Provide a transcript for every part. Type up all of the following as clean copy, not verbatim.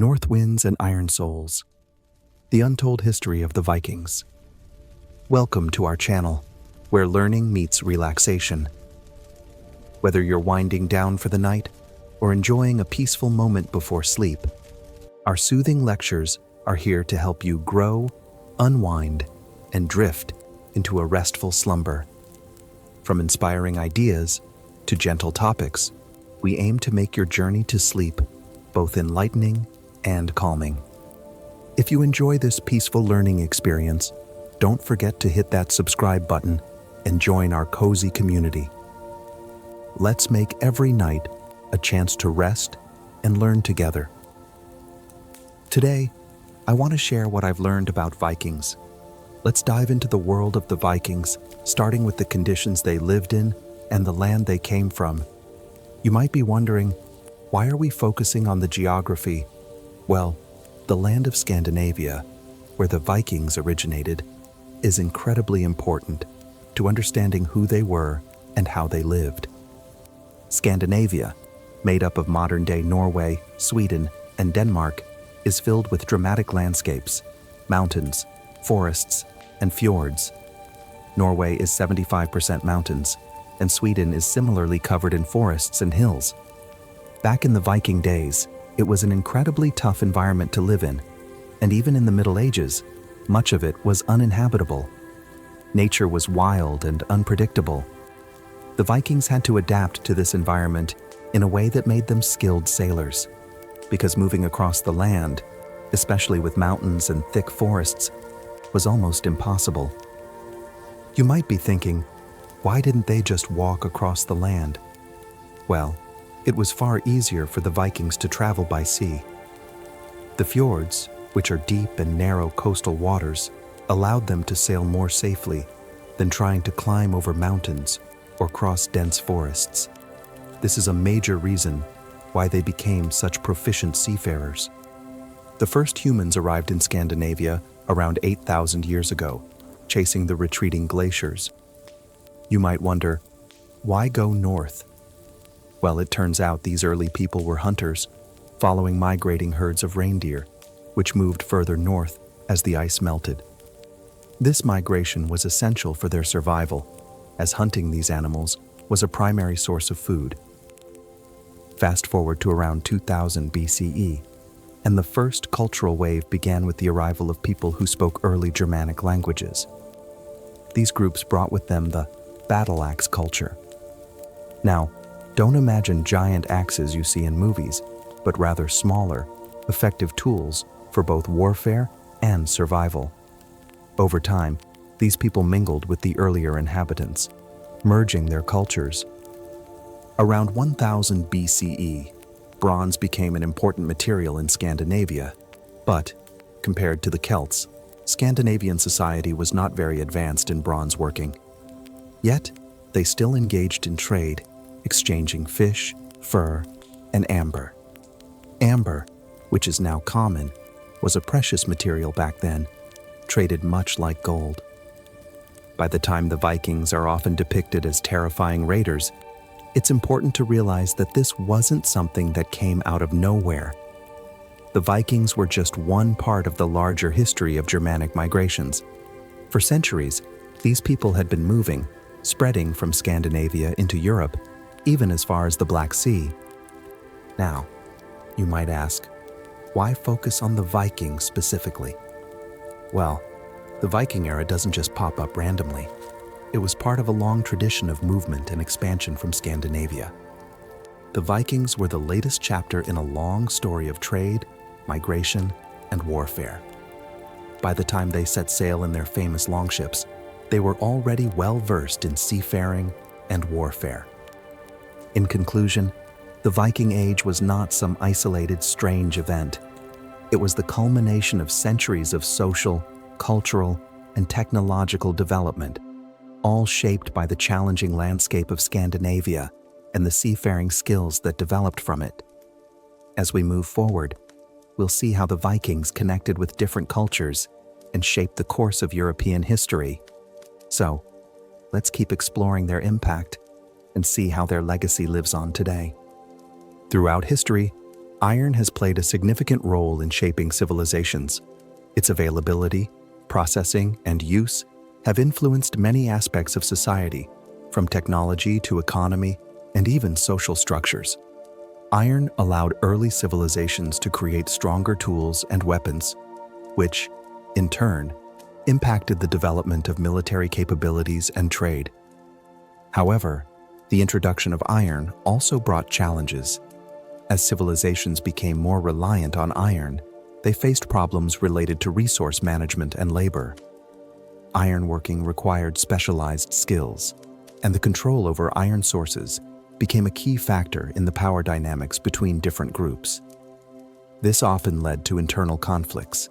North Winds and Iron Souls, the untold history of the Vikings. Welcome to our channel, where learning meets relaxation. Whether you're winding down for the night or enjoying a peaceful moment before sleep, our soothing lectures are here to help you grow, unwind, and drift into a restful slumber. From inspiring ideas to gentle topics, we aim to make your journey to sleep both enlightening and calming. If you enjoy this peaceful learning experience, don't forget to hit that subscribe button and join our cozy community. Let's make every night a chance to rest and learn together. Today, I want to share what I've learned about Vikings. Let's dive into the world of the Vikings, starting with the conditions they lived in and the land they came from. You might be wondering, why are we focusing on the geography? Well, the land of Scandinavia, where the Vikings originated, is incredibly important to understanding who they were and how they lived. Scandinavia, made up of modern-day Norway, Sweden, and Denmark, is filled with dramatic landscapes, mountains, forests, and fjords. Norway is 75% mountains, and Sweden is similarly covered in forests and hills. Back in the Viking days, it was an incredibly tough environment to live in, and even in the Middle Ages, much of it was uninhabitable. Nature was wild and unpredictable. The Vikings had to adapt to this environment in a way that made them skilled sailors, because moving across the land, especially with mountains and thick forests, was almost impossible. You might be thinking, why didn't they just walk across the land? Well, it was far easier for the Vikings to travel by sea. The fjords, which are deep and narrow coastal waters, allowed them to sail more safely than trying to climb over mountains or cross dense forests. This is a major reason why they became such proficient seafarers. The first humans arrived in Scandinavia around 8,000 years ago, chasing the retreating glaciers. You might wonder, why go north? Well, it turns out these early people were hunters, following migrating herds of reindeer, which moved further north as the ice melted. This migration was essential for their survival, as hunting these animals was a primary source of food. Fast forward to around 2000 BCE, and the first cultural wave began with the arrival of people who spoke early Germanic languages. These groups brought with them the battle axe culture. Now, don't imagine giant axes you see in movies, but rather smaller, effective tools for both warfare and survival. Over time, these people mingled with the earlier inhabitants, merging their cultures. Around 1000 BCE, bronze became an important material in Scandinavia, but, compared to the Celts, Scandinavian society was not very advanced in bronze working. Yet, they still engaged in trade, exchanging fish, fur, and amber. Amber, which is now common, was a precious material back then, traded much like gold. By the time the Vikings are often depicted as terrifying raiders, it's important to realize that this wasn't something that came out of nowhere. The Vikings were just one part of the larger history of Germanic migrations. For centuries, these people had been moving, spreading from Scandinavia into Europe, even as far as the Black Sea. Now, you might ask, why focus on the Vikings specifically? Well, the Viking era doesn't just pop up randomly. It was part of a long tradition of movement and expansion from Scandinavia. The Vikings were the latest chapter in a long story of trade, migration, and warfare. By the time they set sail in their famous longships, they were already well-versed in seafaring and warfare. In conclusion, the Viking Age was not some isolated, strange event. It was the culmination of centuries of social, cultural, and technological development, all shaped by the challenging landscape of Scandinavia and the seafaring skills that developed from it. As we move forward, we'll see how the Vikings connected with different cultures and shaped the course of European history. So, let's keep exploring their impact and see how their legacy lives on today. Throughout history, Iron has played a significant role in shaping civilizations. Its availability, processing, and use have influenced many aspects of society, from technology to economy and even social structures. Iron allowed early civilizations to create stronger tools and weapons, which, in turn, impacted the development of military capabilities and trade. However, the introduction of iron also brought challenges. As civilizations became more reliant on iron, they faced problems related to resource management and labor. Ironworking required specialized skills, and the control over iron sources became a key factor in the power dynamics between different groups. This often led to internal conflicts,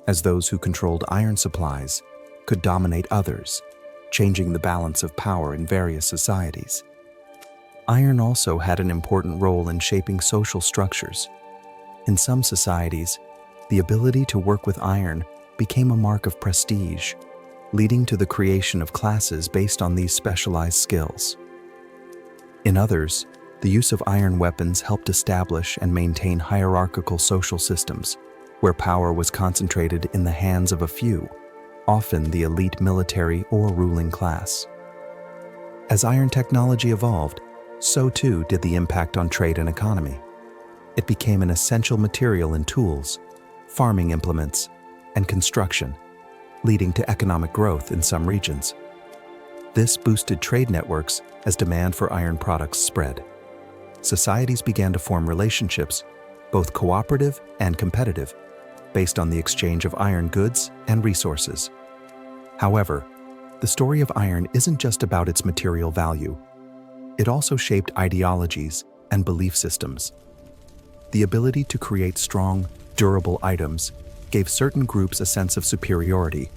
as those who controlled iron supplies could dominate others, changing the balance of power in various societies. Iron also had an important role in shaping social structures. In some societies, the ability to work with iron became a mark of prestige, leading to the creation of classes based on these specialized skills. In others, the use of iron weapons helped establish and maintain hierarchical social systems, where power was concentrated in the hands of a few, often the elite military or ruling class. As iron technology evolved, so too did the impact on trade and economy. It became an essential material in tools, farming implements, and construction, leading to economic growth in some regions. This boosted trade networks as demand for iron products spread. Societies began to form relationships, both cooperative and competitive, based on the exchange of iron goods and resources. However, the story of iron isn't just about its material value. It also shaped ideologies and belief systems. The ability to create strong, durable items gave certain groups a sense of superiority,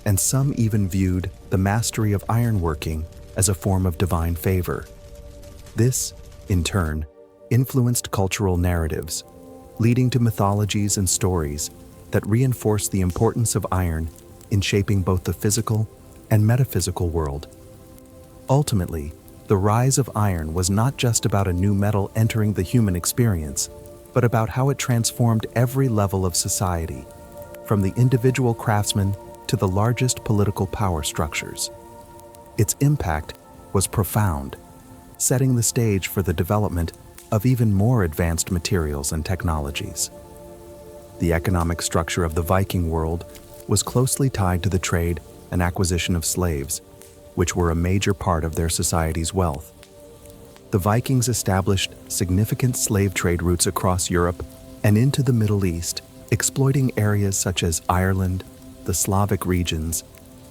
and some even viewed the mastery of ironworking as a form of divine favor. This, in turn, influenced cultural narratives, leading to mythologies and stories that reinforced the importance of iron in shaping both the physical and metaphysical world. Ultimately, the rise of iron was not just about a new metal entering the human experience, but about how it transformed every level of society, from the individual craftsman to the largest political power structures. Its impact was profound, setting the stage for the development of even more advanced materials and technologies. The economic structure of the Viking world was closely tied to the trade and acquisition of slaves, which were a major part of their society's wealth. The Vikings established significant slave trade routes across Europe and into the Middle East, exploiting areas such as Ireland, the Slavic regions,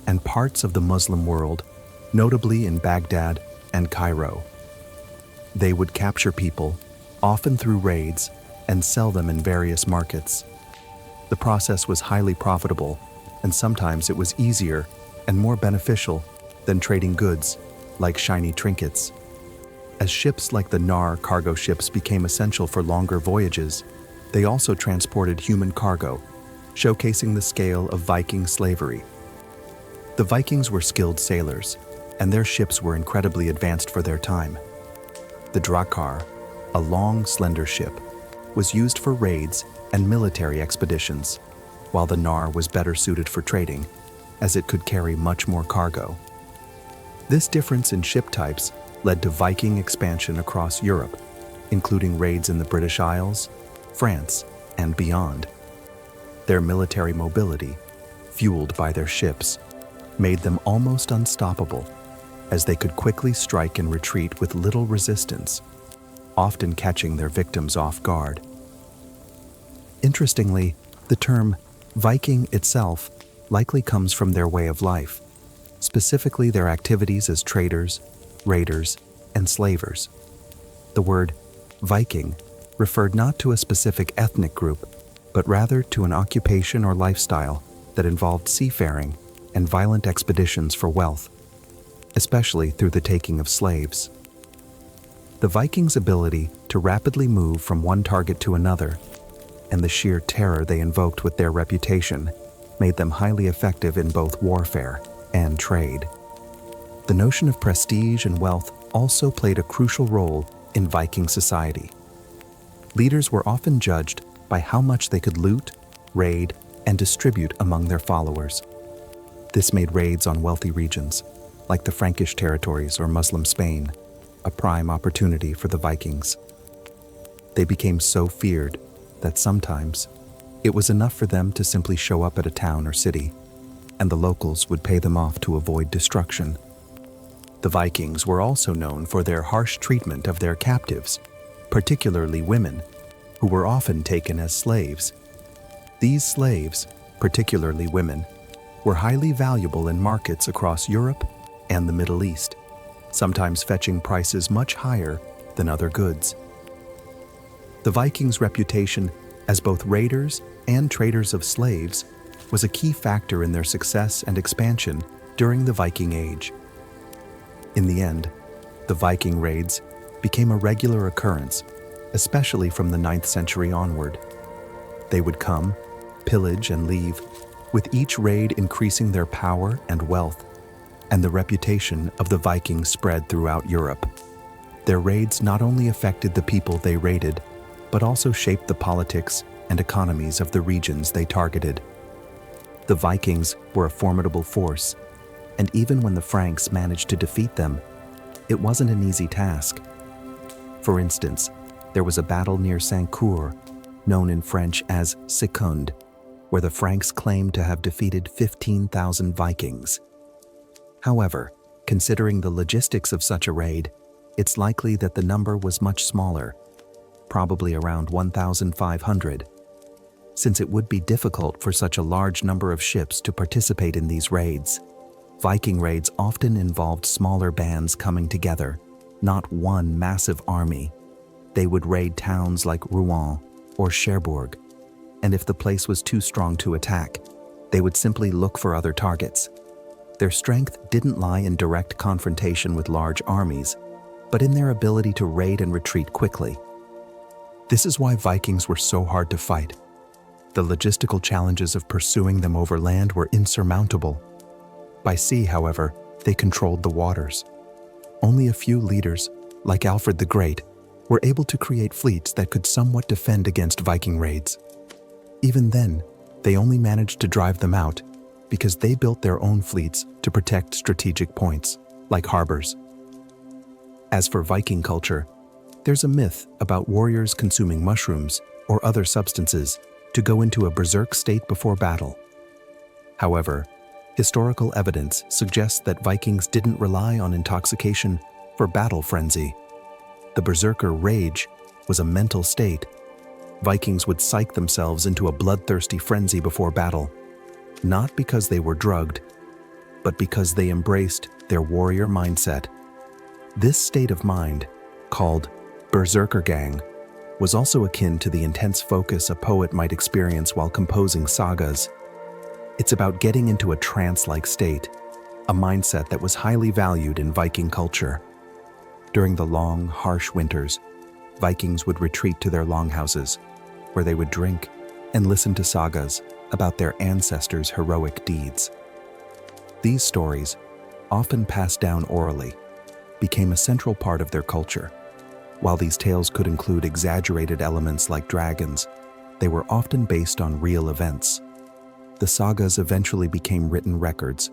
and parts of the Muslim world, notably in Baghdad and Cairo. They would capture people, often through raids, and sell them in various markets. The process was highly profitable, and sometimes it was easier and more beneficial than trading goods, like shiny trinkets. As ships like the Nar cargo ships became essential for longer voyages, they also transported human cargo, showcasing the scale of Viking slavery. The Vikings were skilled sailors, and their ships were incredibly advanced for their time. The Drakkar, a long, slender ship, was used for raids and military expeditions, while the Nar was better suited for trading, as it could carry much more cargo. This difference in ship types led to Viking expansion across Europe, including raids in the British Isles, France, and beyond. Their military mobility, fueled by their ships, made them almost unstoppable, as they could quickly strike and retreat with little resistance, often catching their victims off guard. Interestingly, the term Viking itself likely comes from their way of life, specifically their activities as traders, raiders, and slavers. The word Viking referred not to a specific ethnic group, but rather to an occupation or lifestyle that involved seafaring and violent expeditions for wealth, especially through the taking of slaves. The Vikings' ability to rapidly move from one target to another, and the sheer terror they invoked with their reputation, made them highly effective in both warfare and trade. The notion of prestige and wealth also played a crucial role in Viking society. Leaders were often judged by how much they could loot, raid, and distribute among their followers. This made raids on wealthy regions, like the Frankish territories or Muslim Spain, a prime opportunity for the Vikings. They became so feared that sometimes it was enough for them to simply show up at a town or city, and the locals would pay them off to avoid destruction. The Vikings were also known for their harsh treatment of their captives, particularly women, who were often taken as slaves. These slaves, particularly women, were highly valuable in markets across Europe and the Middle East, sometimes fetching prices much higher than other goods. The Vikings' reputation as both raiders and traders of slaves was a key factor in their success and expansion during the Viking Age. In the end, the Viking raids became a regular occurrence, especially from the 9th century onward. They would come, pillage, and leave, with each raid increasing their power and wealth, and the reputation of the Vikings spread throughout Europe. Their raids not only affected the people they raided, but also shaped the politics and economies of the regions they targeted. The Vikings were a formidable force, and even when the Franks managed to defeat them, it wasn't an easy task. For instance, there was a battle near Sancourt, known in French as Secund, where the Franks claimed to have defeated 15,000 Vikings. However, considering the logistics of such a raid, it's likely that the number was much smaller, probably around 1,500. Since it would be difficult for such a large number of ships to participate in these raids, Viking raids often involved smaller bands coming together, not one massive army. They would raid towns like Rouen or Cherbourg, and if the place was too strong to attack, they would simply look for other targets. Their strength didn't lie in direct confrontation with large armies, but in their ability to raid and retreat quickly. This is why Vikings were so hard to fight. The logistical challenges of pursuing them over land were insurmountable. By sea, however, they controlled the waters. Only a few leaders, like Alfred the Great, were able to create fleets that could somewhat defend against Viking raids. Even then, they only managed to drive them out because they built their own fleets to protect strategic points, like harbors. As for Viking culture, there's a myth about warriors consuming mushrooms or other substances to go into a berserk state before battle. However, historical evidence suggests that Vikings didn't rely on intoxication for battle frenzy. The berserker rage was a mental state. Vikings would psych themselves into a bloodthirsty frenzy before battle, not because they were drugged, but because they embraced their warrior mindset. This state of mind, called berserkergang, was also akin to the intense focus a poet might experience while composing sagas. It's about getting into a trance-like state, a mindset that was highly valued in Viking culture. During the long, harsh winters, Vikings would retreat to their longhouses, where they would drink and listen to sagas about their ancestors' heroic deeds. These stories, often passed down orally, became a central part of their culture. While these tales could include exaggerated elements like dragons, they were often based on real events. The sagas eventually became written records,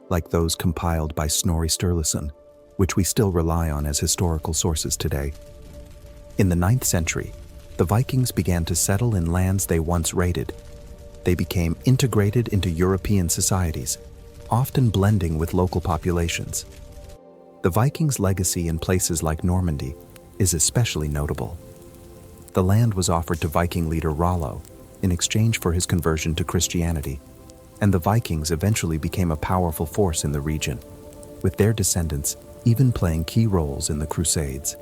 like those compiled by Snorri Sturluson, which we still rely on as historical sources today. In the 9th century, the Vikings began to settle in lands they once raided. They became integrated into European societies, often blending with local populations. The Vikings' legacy in places like Normandy is especially notable. The land was offered to Viking leader Rollo in exchange for his conversion to Christianity, and the Vikings eventually became a powerful force in the region, with their descendants even playing key roles in the Crusades.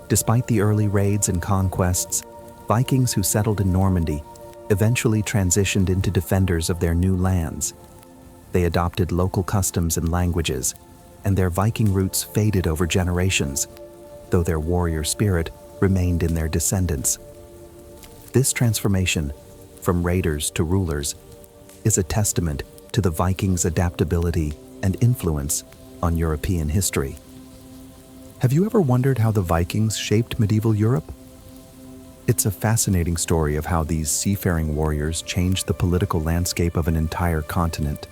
Despite the early raids and conquests, Vikings who settled in Normandy eventually transitioned into defenders of their new lands. They adopted local customs and languages, and their Viking roots faded over generations, though their warrior spirit remained in their descendants. This transformation, from raiders to rulers, is a testament to the Vikings' adaptability and influence on European history. Have you ever wondered how the Vikings shaped medieval Europe? It's a fascinating story of how these seafaring warriors changed the political landscape of an entire continent.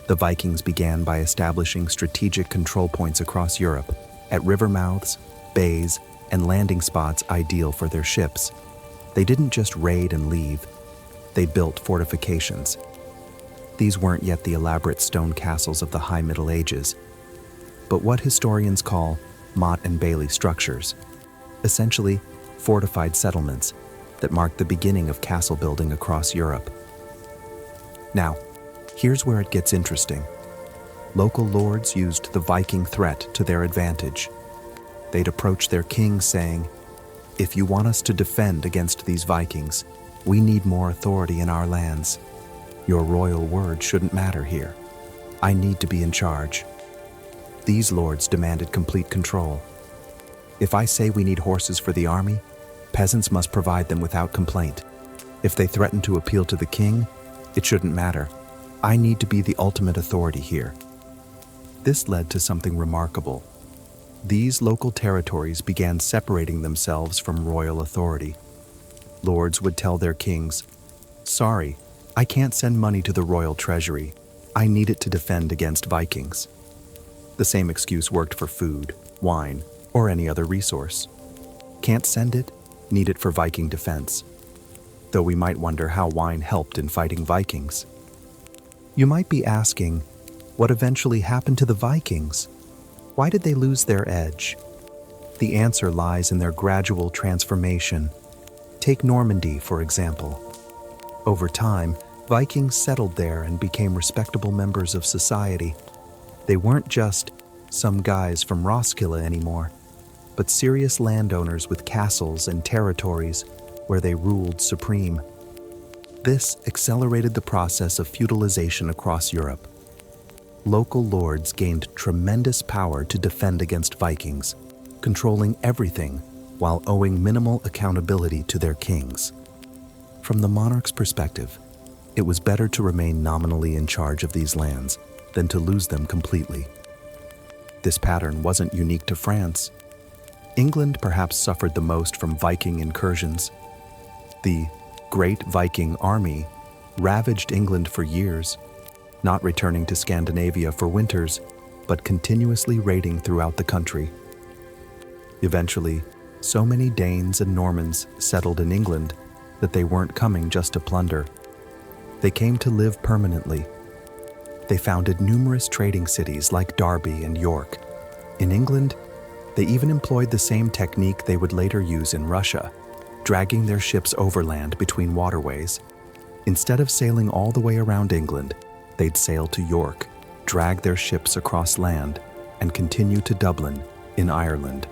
The Vikings began by establishing strategic control points across Europe, at river mouths, bays, and landing spots ideal for their ships. They didn't just raid and leave, they built fortifications. These weren't yet the elaborate stone castles of the High Middle Ages, but what historians call motte and bailey structures, essentially fortified settlements that marked the beginning of castle building across Europe. Now, here's where it gets interesting. Local lords used the Viking threat to their advantage. They'd approach their king saying, "If you want us to defend against these Vikings, we need more authority in our lands. Your royal word shouldn't matter here. I need to be in charge." These lords demanded complete control. "If I say we need horses for the army, peasants must provide them without complaint. If they threaten to appeal to the king, it shouldn't matter. I need to be the ultimate authority here." This led to something remarkable. These local territories began separating themselves from royal authority. Lords would tell their kings, "Sorry, I can't send money to the royal treasury. I need it to defend against Vikings." The same excuse worked for food, wine, or any other resource. Can't send it, need it for Viking defense. Though we might wonder how wine helped in fighting Vikings. You might be asking, what eventually happened to the Vikings? Why did they lose their edge? The answer lies in their gradual transformation. Take Normandy, for example. Over time, Vikings settled there and became respectable members of society. They weren't just some guys from Roskilde anymore, but serious landowners with castles and territories where they ruled supreme. This accelerated the process of feudalization across Europe. Local lords gained tremendous power to defend against Vikings, controlling everything while owing minimal accountability to their kings. From the monarch's perspective, it was better to remain nominally in charge of these lands than to lose them completely. This pattern wasn't unique to France. England perhaps suffered the most from Viking incursions. The Great Viking Army ravaged England for years, not returning to Scandinavia for winters, but continuously raiding throughout the country. Eventually, so many Danes and Normans settled in England that they weren't coming just to plunder. They came to live permanently. They founded numerous trading cities like Derby and York. In England, they even employed the same technique they would later use in Russia, dragging their ships overland between waterways. Instead of sailing all the way around England, they'd sail to York, drag their ships across land, and continue to Dublin in Ireland.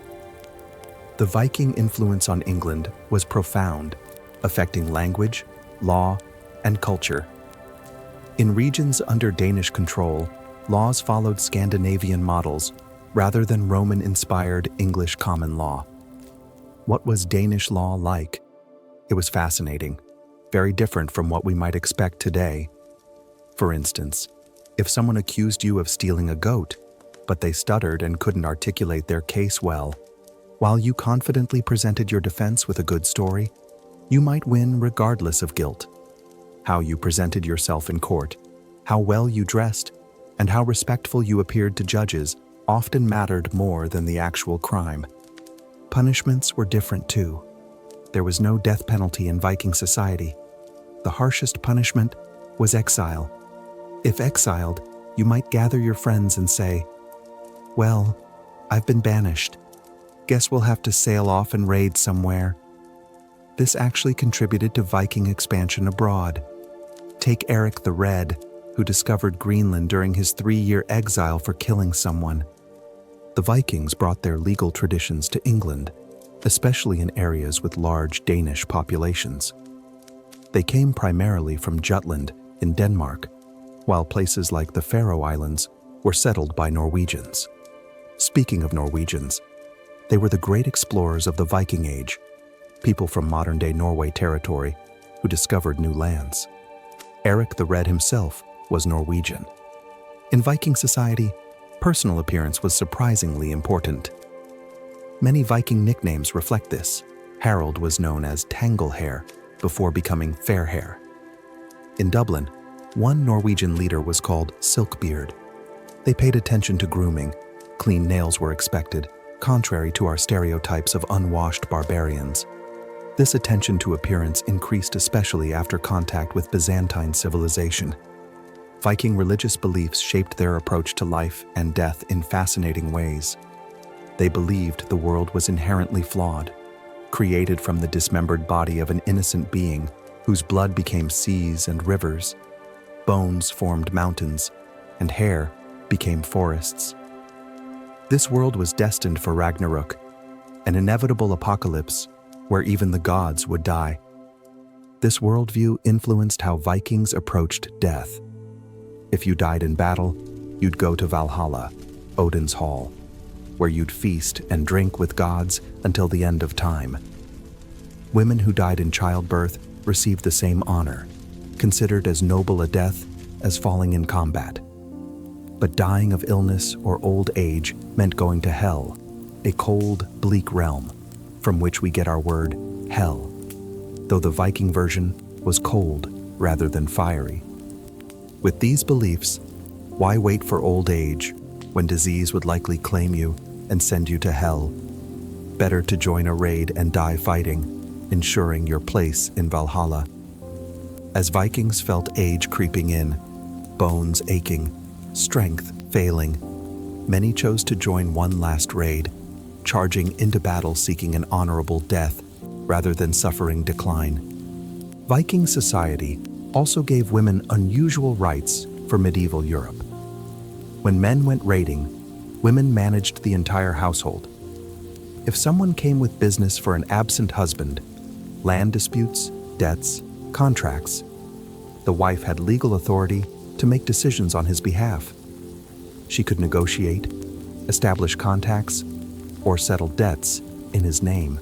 The Viking influence on England was profound, affecting language, law, and culture. In regions under Danish control, laws followed Scandinavian models rather than Roman-inspired English common law. What was Danish law like? It was fascinating, very different from what we might expect today. For instance, if someone accused you of stealing a goat, but they stuttered and couldn't articulate their case well, while you confidently presented your defense with a good story, you might win regardless of guilt. How you presented yourself in court, how well you dressed, and how respectful you appeared to judges often mattered more than the actual crime. Punishments were different too. There was no death penalty in Viking society. The harshest punishment was exile. If exiled, you might gather your friends and say, "Well, I've been banished. Guess we'll have to sail off and raid somewhere." This actually contributed to Viking expansion abroad. Take Eric the Red, who discovered Greenland during his 3-year exile for killing someone. The Vikings brought their legal traditions to England, especially in areas with large Danish populations. They came primarily from Jutland in Denmark, while places like the Faroe Islands were settled by Norwegians. Speaking of Norwegians, they were the great explorers of the Viking Age, people from modern-day Norway territory who discovered new lands. Eric the Red himself was Norwegian. In Viking society, personal appearance was surprisingly important. Many Viking nicknames reflect this: Harold was known as Tangle Hair before becoming Fair Hair. In Dublin, one Norwegian leader was called Silkbeard. They paid attention to grooming. Clean nails were expected, contrary to our stereotypes of unwashed barbarians. This attention to appearance increased especially after contact with Byzantine civilization. Viking religious beliefs shaped their approach to life and death in fascinating ways. They believed the world was inherently flawed, created from the dismembered body of an innocent being whose blood became seas and rivers, bones formed mountains, and hair became forests. This world was destined for Ragnarok, an inevitable apocalypse where even the gods would die. This worldview influenced how Vikings approached death. If you died in battle, you'd go to Valhalla, Odin's hall, where you'd feast and drink with gods until the end of time. Women who died in childbirth received the same honor, considered as noble a death as falling in combat. But dying of illness or old age meant going to hell, a cold, bleak realm from which we get our word hell, though the Viking version was cold rather than fiery. With these beliefs, why wait for old age when disease would likely claim you and send you to hell? Better to join a raid and die fighting, ensuring your place in Valhalla. As Vikings felt age creeping in, bones aching, strength failing, many chose to join one last raid, charging into battle seeking an honorable death rather than suffering decline. Viking society also gave women unusual rights for medieval Europe. When men went raiding, women managed the entire household. If someone came with business for an absent husband, land disputes, debts, contracts, the wife had legal authority to make decisions on his behalf. She could negotiate, establish contacts, or settle debts in his name.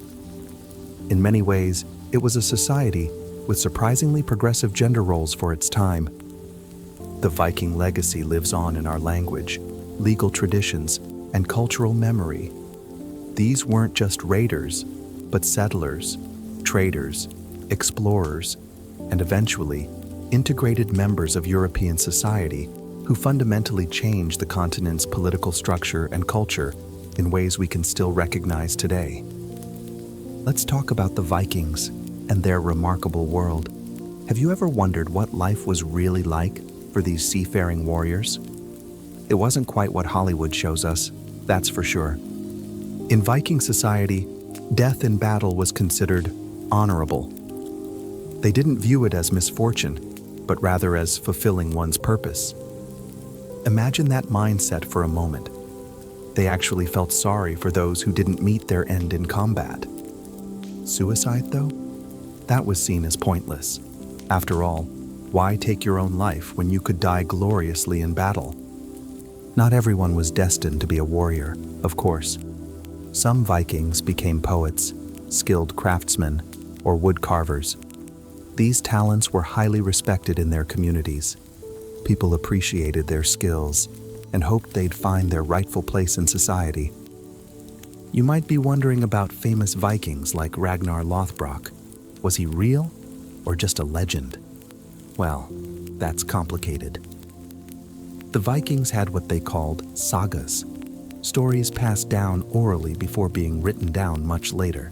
In many ways, it was a society with surprisingly progressive gender roles for its time. The Viking legacy lives on in our language, legal traditions, and cultural memory. These weren't just raiders, but settlers, traders, explorers, and eventually integrated members of European society who fundamentally changed the continent's political structure and culture in ways we can still recognize today. Let's talk about the Vikings and their remarkable world. Have you ever wondered what life was really like for these seafaring warriors? It wasn't quite what Hollywood shows us, that's for sure. In Viking society, death in battle was considered honorable. They didn't view it as misfortune, but rather as fulfilling one's purpose. Imagine that mindset for a moment. They actually felt sorry for those who didn't meet their end in combat. Suicide, though? That was seen as pointless. After all, why take your own life when you could die gloriously in battle? Not everyone was destined to be a warrior, of course. Some Vikings became poets, skilled craftsmen, or wood carvers. These talents were highly respected in their communities. People appreciated their skills and hoped they'd find their rightful place in society. You might be wondering about famous Vikings like Ragnar Lothbrok. Was he real or just a legend? Well, that's complicated. The Vikings had what they called sagas, stories passed down orally before being written down much later.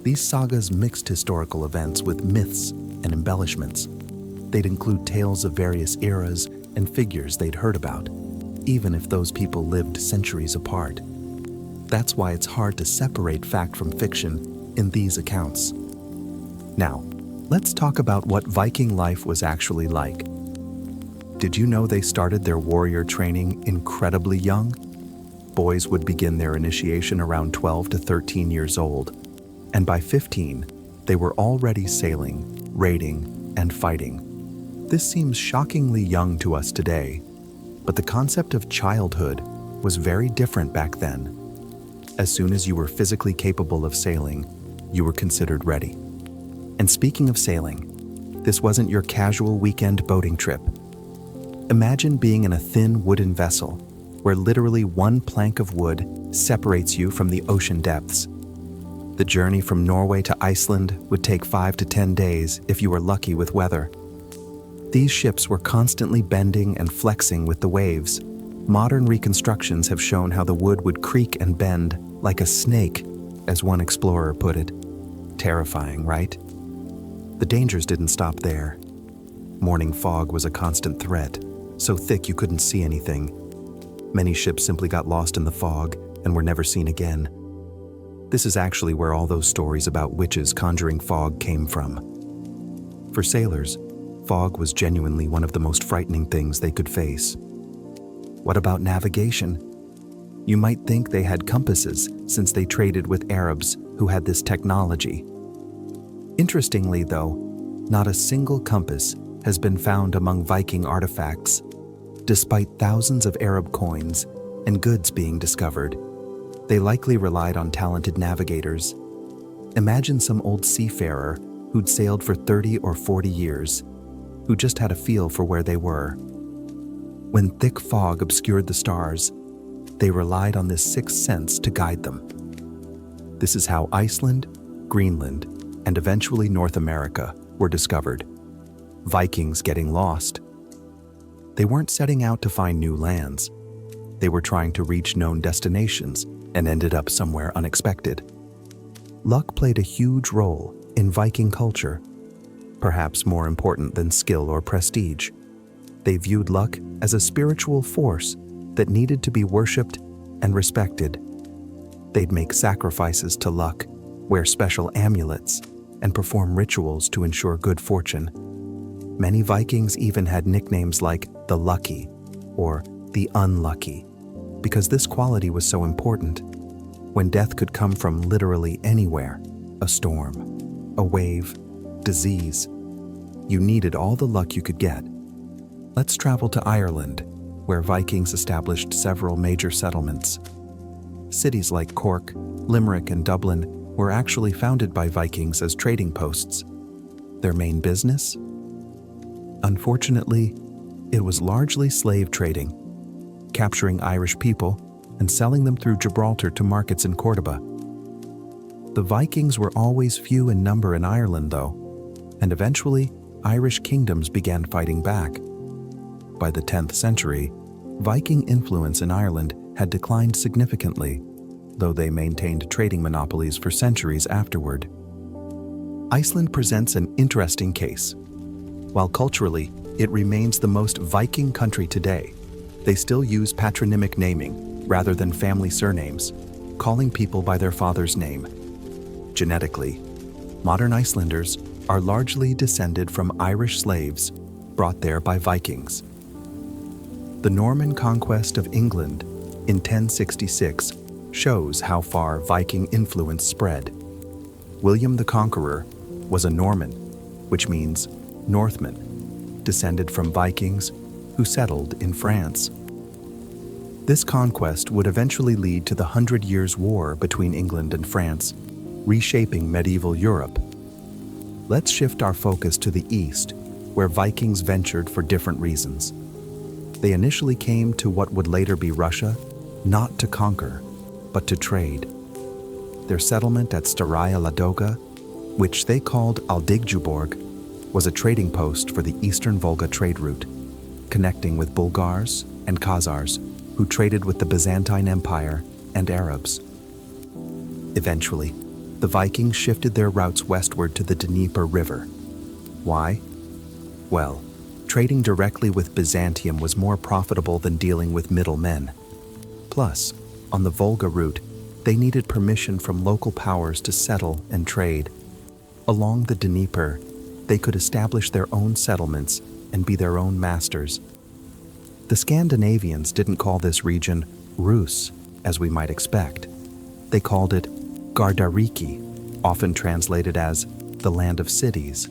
These sagas mixed historical events with myths and embellishments. They'd include tales of various eras and figures they'd heard about, even if those people lived centuries apart. That's why it's hard to separate fact from fiction in these accounts. Now, let's talk about what Viking life was actually like. Did you know they started their warrior training incredibly young? Boys would begin their initiation around 12 to 13 years old, and by 15, they were already sailing, raiding, and fighting. This seems shockingly young to us today, but the concept of childhood was very different back then. As soon as you were physically capable of sailing, you were considered ready. And speaking of sailing, this wasn't your casual weekend boating trip. Imagine being in a thin wooden vessel where literally one plank of wood separates you from the ocean depths. The journey from Norway to Iceland would take 5 to 10 days if you were lucky with weather. These ships were constantly bending and flexing with the waves. Modern reconstructions have shown how the wood would creak and bend like a snake, as one explorer put it. Terrifying, right? The dangers didn't stop there. Morning fog was a constant threat, so thick you couldn't see anything. Many ships simply got lost in the fog and were never seen again. This is actually where all those stories about witches conjuring fog came from. For sailors, fog was genuinely one of the most frightening things they could face. What about navigation? You might think they had compasses since they traded with Arabs who had this technology. Interestingly, though, not a single compass has been found among Viking artifacts, despite thousands of Arab coins and goods being discovered. They likely relied on talented navigators. Imagine some old seafarer who'd sailed for 30 or 40 years, who just had a feel for where they were. When thick fog obscured the stars, they relied on this sixth sense to guide them. This is how Iceland, Greenland, and eventually North America were discovered. Vikings getting lost. They weren't setting out to find new lands. They were trying to reach known destinations and ended up somewhere unexpected. Luck played a huge role in Viking culture, perhaps more important than skill or prestige. They viewed luck as a spiritual force that needed to be worshipped and respected. They'd make sacrifices to luck, wear special amulets, and perform rituals to ensure good fortune. Many Vikings even had nicknames like the Lucky or the Unlucky, because this quality was so important. When death could come from literally anywhere, a storm, a wave, disease, you needed all the luck you could get. Let's travel to Ireland, where Vikings established several major settlements. Cities like Cork, Limerick, and Dublin were actually founded by Vikings as trading posts. Their main business? Unfortunately, it was largely slave trading, capturing Irish people and selling them through Gibraltar to markets in Cordoba. The Vikings were always few in number in Ireland, though, and eventually Irish kingdoms began fighting back. By the 10th century, Viking influence in Ireland had declined significantly, though they maintained trading monopolies for centuries afterward. Iceland presents an interesting case. While culturally, it remains the most Viking country today, they still use patronymic naming rather than family surnames, calling people by their father's name. Genetically, modern Icelanders are largely descended from Irish slaves brought there by Vikings. The Norman conquest of England in 1066 shows how far Viking influence spread. William the Conqueror was a Norman, which means Northman, descended from Vikings who settled in France. This conquest would eventually lead to the 100 Years' War between England and France, reshaping medieval Europe. Let's shift our focus to the east, where Vikings ventured for different reasons. They initially came to what would later be Russia, not to conquer, but to trade. Their settlement at Staraya Ladoga, which they called Aldigjuborg, was a trading post for the eastern Volga trade route, connecting with Bulgars and Khazars, who traded with the Byzantine Empire and Arabs. Eventually, the Vikings shifted their routes westward to the Dnieper River. Why? Well, trading directly with Byzantium was more profitable than dealing with middlemen. Plus, on the Volga route, they needed permission from local powers to settle and trade. Along the Dnieper, they could establish their own settlements and be their own masters. The Scandinavians didn't call this region Rus, as we might expect. They called it Gardariki, often translated as the land of cities.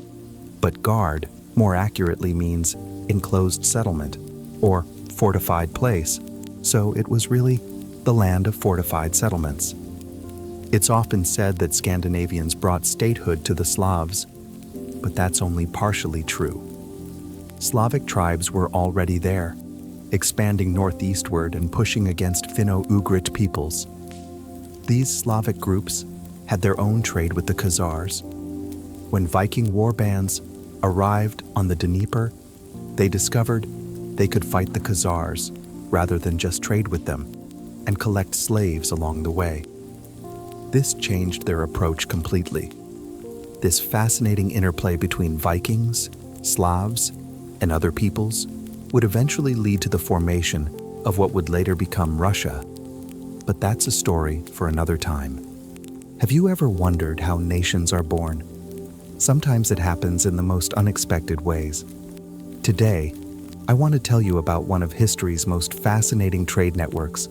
But Gard more accurately means enclosed settlement or fortified place, so it was really the land of fortified settlements. It's often said that Scandinavians brought statehood to the Slavs, but that's only partially true. Slavic tribes were already there, expanding northeastward and pushing against Finno-Ugrit peoples. These Slavic groups, had their own trade with the Khazars. When Viking war bands arrived on the Dnieper, they discovered they could fight the Khazars rather than just trade with them and collect slaves along the way. This changed their approach completely. This fascinating interplay between Vikings, Slavs, and other peoples would eventually lead to the formation of what would later become Russia. But that's a story for another time. Have you ever wondered how nations are born? Sometimes it happens in the most unexpected ways. Today, I want to tell you about one of history's most fascinating trade networks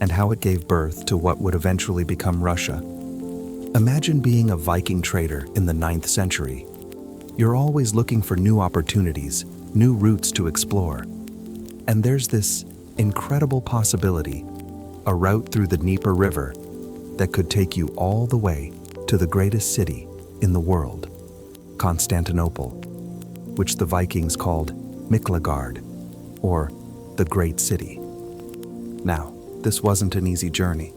and how it gave birth to what would eventually become Russia. Imagine being a Viking trader in the 9th century. You're always looking for new opportunities, new routes to explore. And there's this incredible possibility, a route through the Dnieper River that could take you all the way to the greatest city in the world, Constantinople, which the Vikings called Miklagard, or the Great City. Now, this wasn't an easy journey.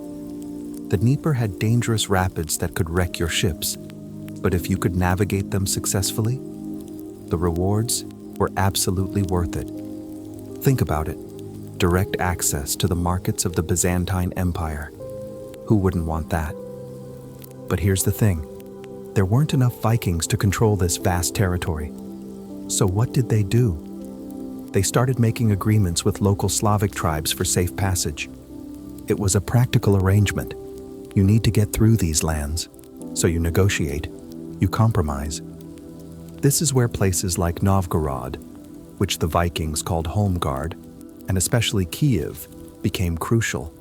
The Dnieper had dangerous rapids that could wreck your ships, but if you could navigate them successfully, the rewards were absolutely worth it. Think about it. Direct access to the markets of the Byzantine Empire. Who wouldn't want that? But here's the thing. There weren't enough Vikings to control this vast territory. So what did they do? They started making agreements with local Slavic tribes for safe passage. It was a practical arrangement. You need to get through these lands. So you negotiate, you compromise. This is where places like Novgorod, which the Vikings called Holmgard, and especially Kiev, became crucial.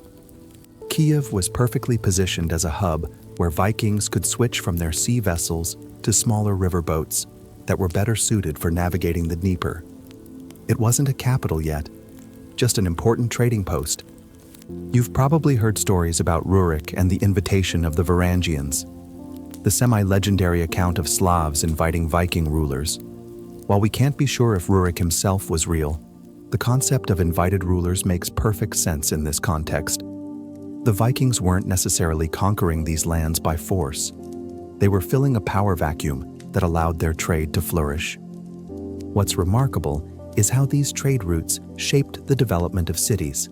Kiev was perfectly positioned as a hub where Vikings could switch from their sea vessels to smaller river boats that were better suited for navigating the Dnieper. It wasn't a capital yet, just an important trading post. You've probably heard stories about Rurik and the invitation of the Varangians, the semi-legendary account of Slavs inviting Viking rulers. While we can't be sure if Rurik himself was real, the concept of invited rulers makes perfect sense in this context. The Vikings weren't necessarily conquering these lands by force. They were filling a power vacuum that allowed their trade to flourish. What's remarkable is how these trade routes shaped the development of cities.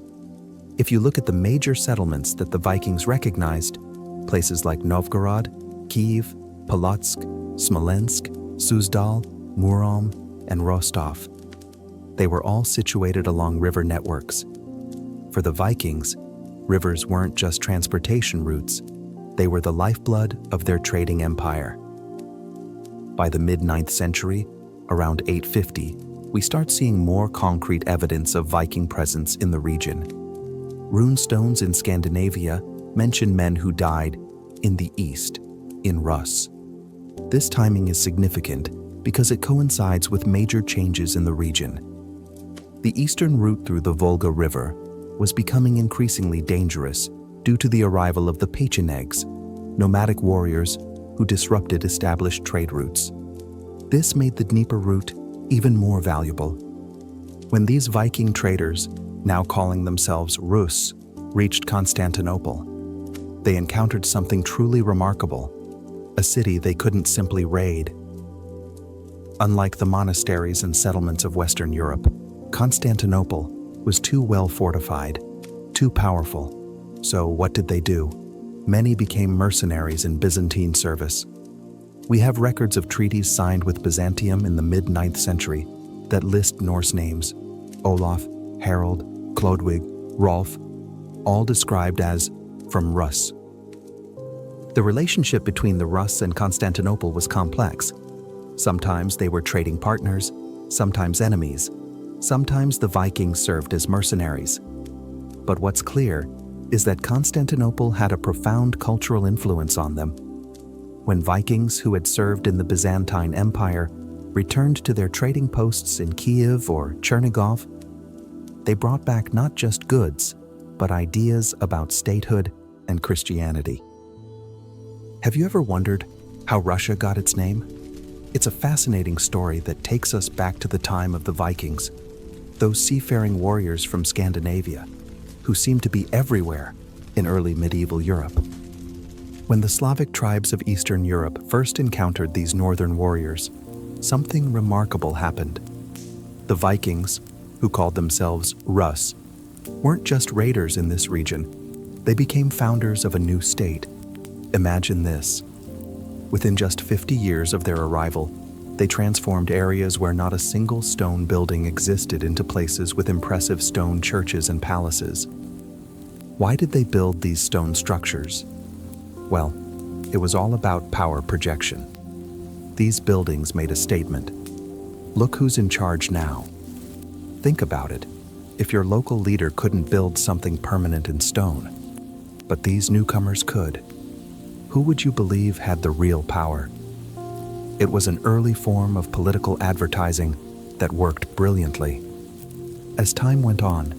If you look at the major settlements that the Vikings recognized, places like Novgorod, Kiev, Polotsk, Smolensk, Suzdal, Murom, and Rostov, they were all situated along river networks. For the Vikings, rivers weren't just transportation routes, they were the lifeblood of their trading empire. By the mid-9th century, around 850, we start seeing more concrete evidence of Viking presence in the region. Rune stones in Scandinavia mention men who died in the east, in Rus. This timing is significant because it coincides with major changes in the region. The eastern route through the Volga River was becoming increasingly dangerous due to the arrival of the Pechenegs, nomadic warriors who disrupted established trade routes. This made the Dnieper route even more valuable. When these Viking traders, now calling themselves Rus, reached Constantinople, they encountered something truly remarkable, a city they couldn't simply raid. Unlike the monasteries and settlements of Western Europe, Constantinople was too well fortified, too powerful. So what did they do? Many became mercenaries in Byzantine service. We have records of treaties signed with Byzantium in the mid-9th century that list Norse names: Olaf, Harold, Chlodwig, Rolf, all described as from Rus. The relationship between the Rus and Constantinople was complex. Sometimes they were trading partners, sometimes enemies. Sometimes the Vikings served as mercenaries. But what's clear is that Constantinople had a profound cultural influence on them. When Vikings who had served in the Byzantine Empire returned to their trading posts in Kiev or Chernigov, they brought back not just goods, but ideas about statehood and Christianity. Have you ever wondered how Russia got its name? It's a fascinating story that takes us back to the time of the Vikings, those seafaring warriors from Scandinavia, who seemed to be everywhere in early medieval Europe. When the Slavic tribes of Eastern Europe first encountered these northern warriors, something remarkable happened. The Vikings, who called themselves Rus, weren't just raiders in this region. They became founders of a new state. Imagine this. Within just 50 years of their arrival, they transformed areas where not a single stone building existed into places with impressive stone churches and palaces. Why did they build these stone structures? Well, it was all about power projection. These buildings made a statement. Look who's in charge now. Think about it. If your local leader couldn't build something permanent in stone, but these newcomers could, who would you believe had the real power? It was an early form of political advertising that worked brilliantly. As time went on,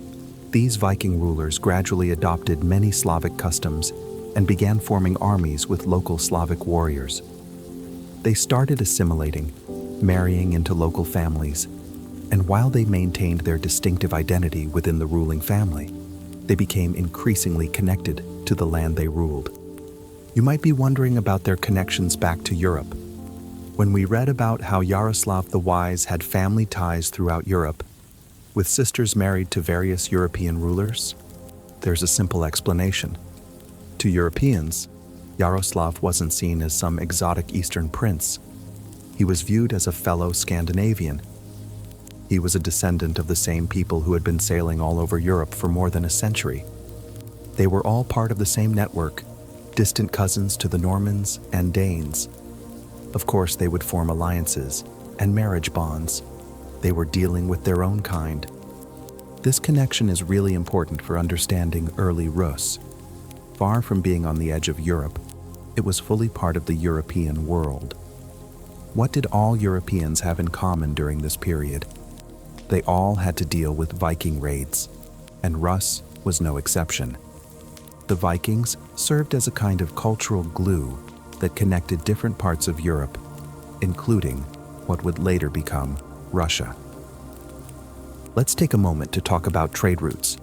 these Viking rulers gradually adopted many Slavic customs and began forming armies with local Slavic warriors. They started assimilating, marrying into local families, and while they maintained their distinctive identity within the ruling family, they became increasingly connected to the land they ruled. You might be wondering about their connections back to Europe. When we read about how Yaroslav the Wise had family ties throughout Europe, with sisters married to various European rulers, there's a simple explanation. To Europeans, Yaroslav wasn't seen as some exotic Eastern prince. He was viewed as a fellow Scandinavian. He was a descendant of the same people who had been sailing all over Europe for more than a century. They were all part of the same network, distant cousins to the Normans and Danes. Of course, they would form alliances and marriage bonds. They were dealing with their own kind. This connection is really important for understanding early Rus. Far from being on the edge of Europe, it was fully part of the European world. What did all Europeans have in common during this period? They all had to deal with Viking raids, and Rus was no exception. The Vikings served as a kind of cultural glue that connected different parts of Europe, including what would later become Russia. Let's take a moment to talk about trade routes.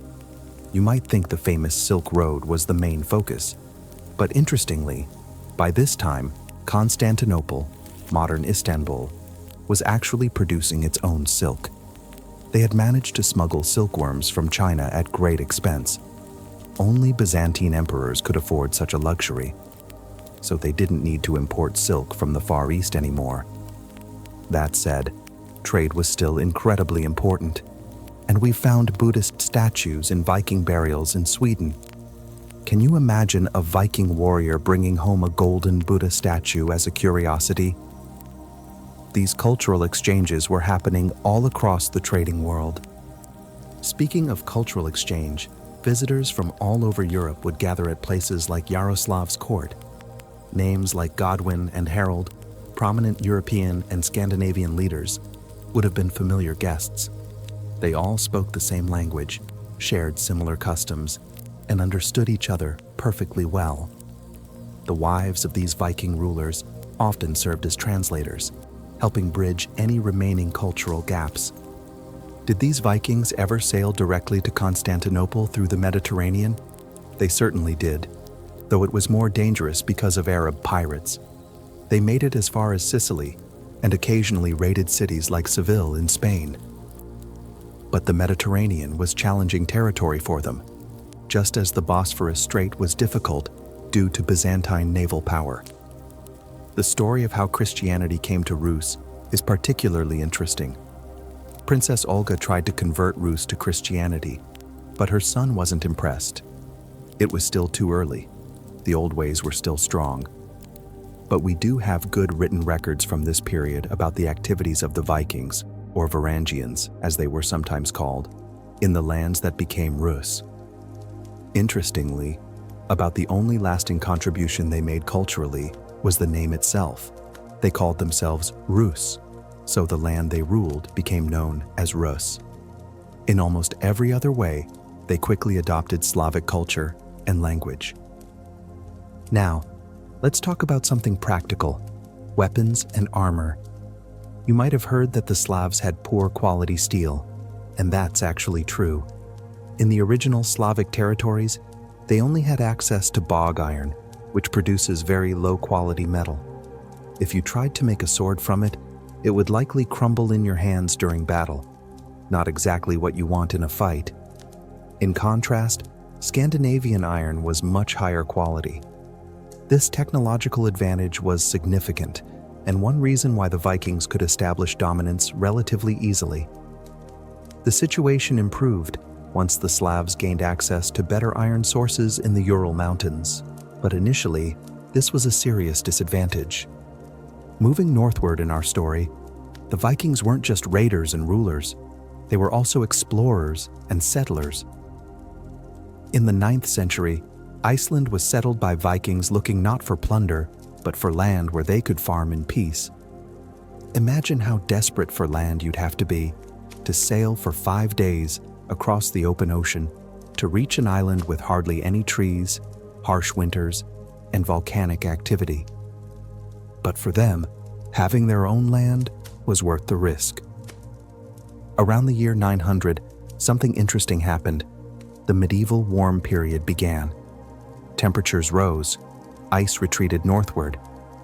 You might think the famous Silk Road was the main focus, but interestingly, by this time, Constantinople, modern Istanbul, was actually producing its own silk. They had managed to smuggle silkworms from China at great expense. Only Byzantine emperors could afford such a luxury, so they didn't need to import silk from the Far East anymore. That said, trade was still incredibly important, and we found Buddhist statues in Viking burials in Sweden. Can you imagine a Viking warrior bringing home a golden Buddha statue as a curiosity? These cultural exchanges were happening all across the trading world. Speaking of cultural exchange, visitors from all over Europe would gather at places like Yaroslav's court. Names like Godwin and Harold, prominent European and Scandinavian leaders, would have been familiar guests. They all spoke the same language, shared similar customs, and understood each other perfectly well. The wives of these Viking rulers often served as translators, helping bridge any remaining cultural gaps. Did these Vikings ever sail directly to Constantinople through the Mediterranean? They certainly did, though it was more dangerous because of Arab pirates. They made it as far as Sicily and occasionally raided cities like Seville in Spain. But the Mediterranean was challenging territory for them, just as the Bosphorus Strait was difficult due to Byzantine naval power. The story of how Christianity came to Rus is particularly interesting. Princess Olga tried to convert Rus to Christianity, but her son wasn't impressed. It was still too early. The old ways were still strong. But we do have good written records from this period about the activities of the Vikings, or Varangians, as they were sometimes called, in the lands that became Rus. Interestingly, about the only lasting contribution they made culturally was the name itself. They called themselves Rus, so the land they ruled became known as Rus. In almost every other way, they quickly adopted Slavic culture and language. Now, let's talk about something practical: weapons and armor. You might have heard that the Slavs had poor quality steel, and that's actually true. In the original Slavic territories, they only had access to bog iron, which produces very low-quality metal. If you tried to make a sword from it, it would likely crumble in your hands during battle. Not exactly what you want in a fight. In contrast, Scandinavian iron was much higher quality. This technological advantage was significant, and one reason why the Vikings could establish dominance relatively easily. The situation improved once the Slavs gained access to better iron sources in the Ural Mountains, but initially, this was a serious disadvantage. Moving northward in our story, the Vikings weren't just raiders and rulers, they were also explorers and settlers. In the 9th century, Iceland was settled by Vikings looking not for plunder, but for land where they could farm in peace. Imagine how desperate for land you'd have to be to sail for 5 days across the open ocean to reach an island with hardly any trees, harsh winters, and volcanic activity. But for them, having their own land was worth the risk. Around the year 900, something interesting happened. The medieval warm period began. Temperatures rose, ice retreated northward,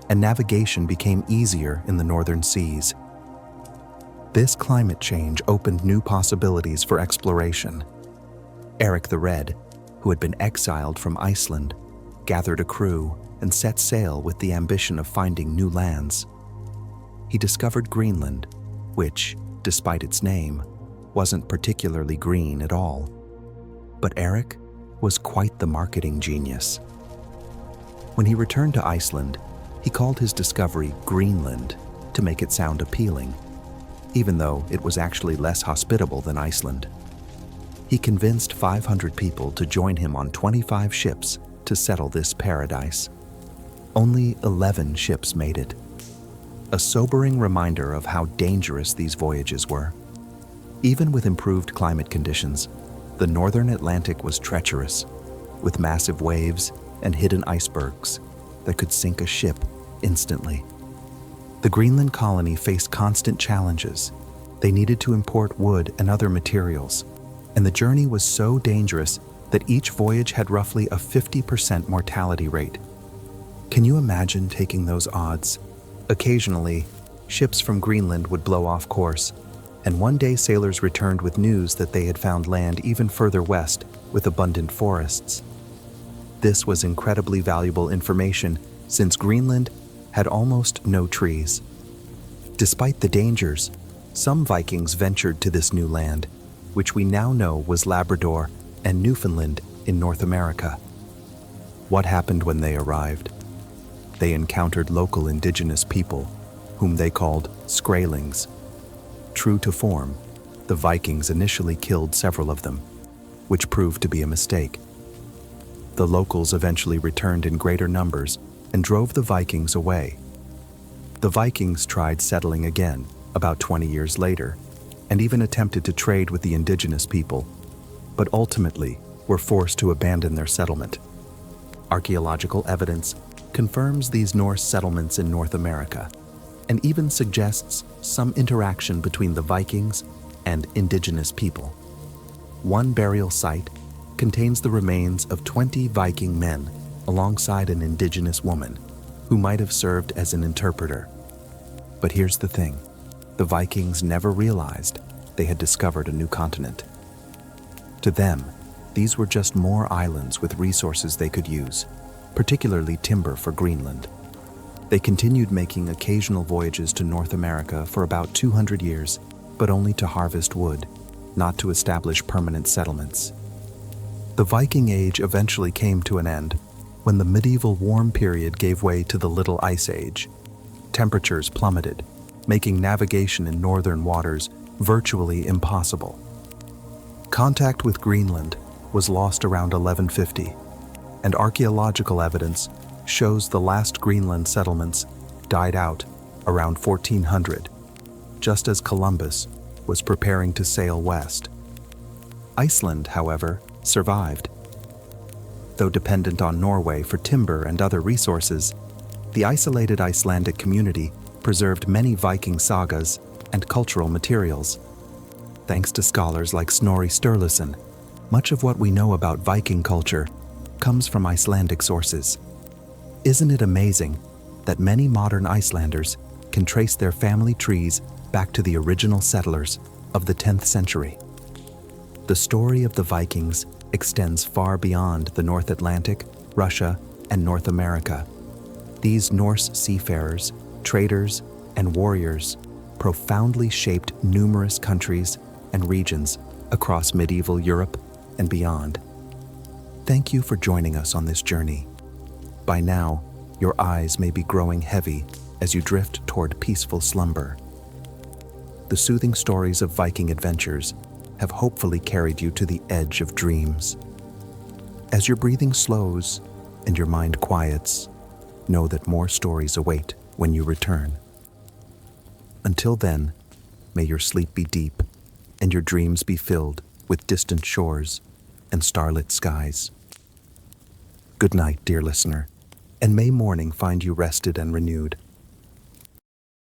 and navigation became easier in the northern seas. This climate change opened new possibilities for exploration. Eric the Red, who had been exiled from Iceland, gathered a crew and set sail with the ambition of finding new lands. He discovered Greenland, which, despite its name, wasn't particularly green at all. But Eric was quite the marketing genius. When he returned to Iceland, he called his discovery Greenland to make it sound appealing, even though it was actually less hospitable than Iceland. He convinced 500 people to join him on 25 ships to settle this paradise. Only 11 ships made it. A sobering reminder of how dangerous these voyages were. Even with improved climate conditions, the northern Atlantic was treacherous, with massive waves and hidden icebergs that could sink a ship instantly. The Greenland colony faced constant challenges. They needed to import wood and other materials, and the journey was so dangerous that each voyage had roughly a 50% mortality rate. Can you imagine taking those odds? Occasionally, ships from Greenland would blow off course, and one day sailors returned with news that they had found land even further west with abundant forests. This was incredibly valuable information since Greenland had almost no trees. Despite the dangers, some Vikings ventured to this new land, which we now know was Labrador and Newfoundland in North America. What happened when they arrived? They encountered local indigenous people, whom they called Skraelings. True to form, the Vikings initially killed several of them, which proved to be a mistake. The locals eventually returned in greater numbers and drove the Vikings away. The Vikings tried settling again about 20 years later, and even attempted to trade with the indigenous people, but ultimately were forced to abandon their settlement. Archaeological evidence confirms these Norse settlements in North America, and even suggests some interaction between the Vikings and indigenous people. One burial site contains the remains of 20 Viking men alongside an indigenous woman who might have served as an interpreter. But here's the thing, the Vikings never realized they had discovered a new continent. To them, these were just more islands with resources they could use, particularly timber for Greenland. They continued making occasional voyages to North America for about 200 years, but only to harvest wood, not to establish permanent settlements. The Viking Age eventually came to an end when the medieval warm period gave way to the Little Ice Age. Temperatures plummeted, making navigation in northern waters virtually impossible. Contact with Greenland was lost around 1150, and archaeological evidence shows the last Greenland settlements died out around 1400, just as Columbus was preparing to sail west. Iceland, however, survived. Though dependent on Norway for timber and other resources, the isolated Icelandic community preserved many Viking sagas and cultural materials. Thanks to scholars like Snorri Sturluson, much of what we know about Viking culture comes from Icelandic sources. Isn't it amazing that many modern Icelanders can trace their family trees back to the original settlers of the 10th century? The story of the Vikings extends far beyond the North Atlantic, Russia, and North America. These Norse seafarers, traders, and warriors profoundly shaped numerous countries and regions across medieval Europe and beyond. Thank you for joining us on this journey. By now, your eyes may be growing heavy as you drift toward peaceful slumber. The soothing stories of Viking adventures have hopefully carried you to the edge of dreams. As your breathing slows and your mind quiets, know that more stories await when you return. Until then, may your sleep be deep and your dreams be filled with distant shores and starlit skies. Good night, dear listener, and may morning find you rested and renewed.